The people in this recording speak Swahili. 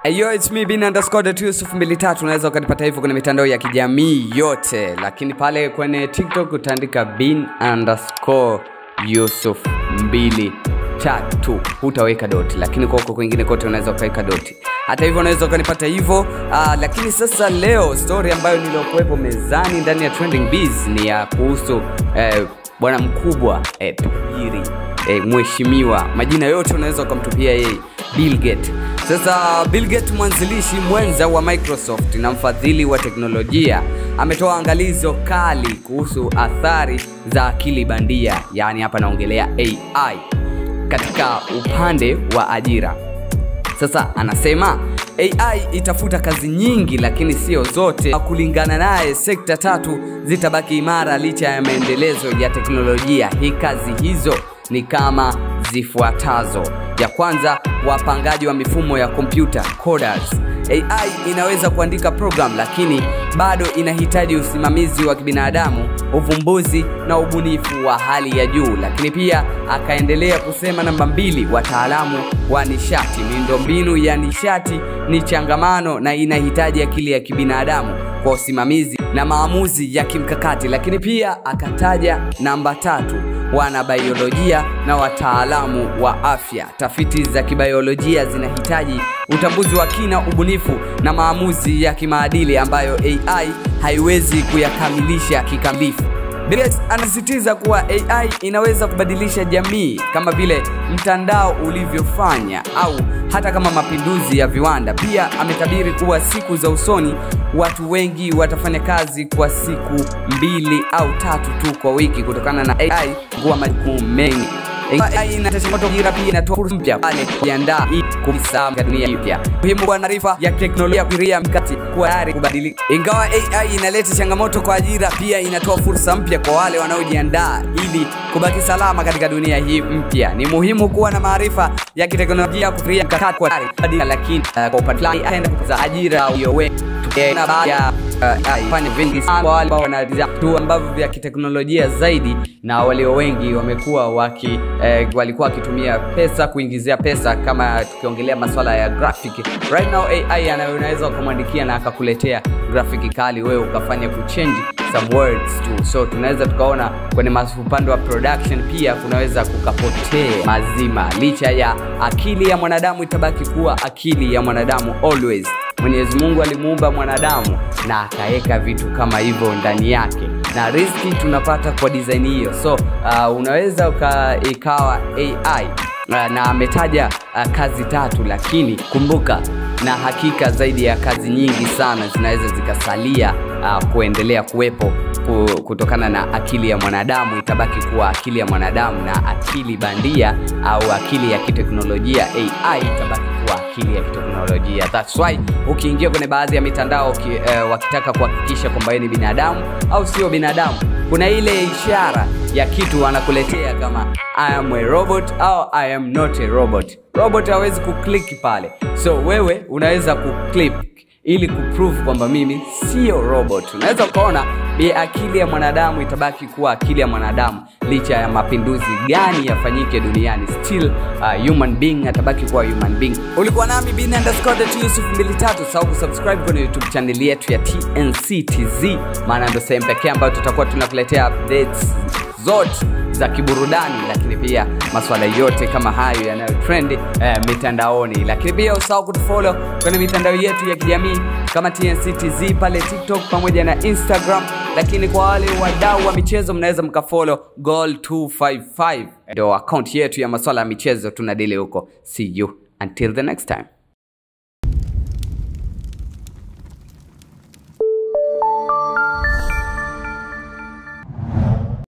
Ayo, it's me bin_Yusuf23. Unaweza ukanipata hivyo kwenye mitandao ya kijamii yote, lakini pale kwenye TikTok utaandika bin_Yusuf23, hutaweka dot, lakini kwa huko kwingine kote unaweza ukaweka dot. Hata hivyo unaweza ukanipata hivyo. Lakini sasa leo story ambayo niliokuepo mezani ndani ya Trending Biz ni ya kuhusu bwana mkubwa tajiri, mheshimiwa, majina yote unaweza ukamtupia yeye, Bill Gates. Sasa Bill Gates, mwanzilishi mwenza wa Microsoft na mfadhili wa teknolojia, ametoa angalizo kali kuhusu athari za akili bandia, yani hapa naongelea AI, katika upande wa ajira. Sasa anasema AI itafuta kazi nyingi, lakini sio zote. Kulingana naye, sekta 3 zitabaki imara licha ya maendelezo ya teknolojia. Kazi hizo ni kama zifuatazo. Ya kwanza, wapangaji wa mifumo ya kompyuta, coders. AI inaweza kuandika program, lakini bado inahitaji usimamizi wa kibinadamu, uvumbuzi na ubunifu wa hali ya juu. Lakini pia akaendelea kusema namba 2, wataalamu wa nishati. Miundombinu ya nishati ni changamano na inahitaji akili ya kibinadamu kwa usimamizi na maamuzi ya kimkakati. Lakini pia akataja namba 3, wanabiolojia na wataalamu wa afya. Tafiti za kibiolojia zinahitaji utambuzi wa kina, ubunifu na maamuzi ya kimaadili ambayo AI haiwezi kuyakamilisha kikamilifu. Bill Gates anasisitiza kuwa AI inaweza kubadilisha jamii kama vile mtandao ulivyofanya, au hata kama mapinduzi ya viwanda. Pia ametabiri kuwa siku za usoni watu wengi watafanya kazi kwa siku 2 au 3 tu kwa wiki kutokana na AI kuwa majukumu mengi. AI inatashimoto ajira, pia inatoa fursa mpya pale kujiandaa kubisa dunia mpya. Muhimu kwa taarifa ya teknolojia kuria mkati kwa tayari kubadilika. Ingawa AI inaleta changamoto kwa ajira, pia inatoa fursa mpya kwa wale wanaojiandaa ili kubaki salama katika dunia hii mpya. Ni muhimu kuwa na maarifa ya kiteknolojia kuria mkakati kwa tayari, lakini kwa upande aenda kuza ajira yowe na baadhi fanya vingi sana wale ambao wanaliza tu ambavyo vya kiteknolojia zaidi, na walio wengi wamekuwa walikuwa wakitumia pesa kuingizia pesa, kama tukiongelea masuala ya graphic. Right now AI unaweza kumwandikia na akakuletea graphic kali, wewe ukafanya kuchange some words tu. So tunaweza tukaona kwenye upande wa production pia kunaweza kukapotea mazima. Licha ya akili ya mwanadamu itabaki kuwa akili ya mwanadamu always. Mwenyezi Mungu alimuumba mwanadamu na akaweka vitu kama hivyo ndani yake, na riski tunapata kwa design hiyo. So unaweza ikawa AI na ametaja kazi 3, lakini kumbuka na hakika zaidi ya kazi nyingi sana zinaweza zikasalia kuendelea kuwepo kutokana na akili ya mwanadamu. Itabaki kuwa akili ya mwanadamu, na akili bandia au akili ya kiteknolojia AI itabaki kuwa akili ya kiteknolojia. That's why ukiingia kwenye baadhi ya mitandao wakitaka kuhakikisha kwamba ni binadamu au sio binadamu, kuna ile ishara ya kitu anakuletea kama I am a robot au I am not a robot. Robot hawezi kuklik pale, so wewe unaweza kuklik ili kuprove kwamba mimi sio robot. Unaweza kuona akili ya mwanadamu itabaki kuwa akili ya mwanadamu licha ya mapinduzi gani yafanyike duniani, still human being atabaki kuwa human being. Ulikuwa nami bin_Yusuf23. Sawa kusubscribe kwenye YouTube channel yetu ya TNCTZ, maana ndio sehemu pekee ambayo tutakuwa tunakuletea updates zote za kiburudani, lakini pia masuala yote kama hayo yanayo trend mitandaoni. Lakini pia usahau kutufollow kwenye mitandao yetu ya kijamii kama TNCTZ pale TikTok pamoja na Instagram. Lakini kwa wale wadau wa michezo, mnaweza mkafollow Goal255, ndio account yetu ya masuala ya michezo tunadili huko. See you until the next time.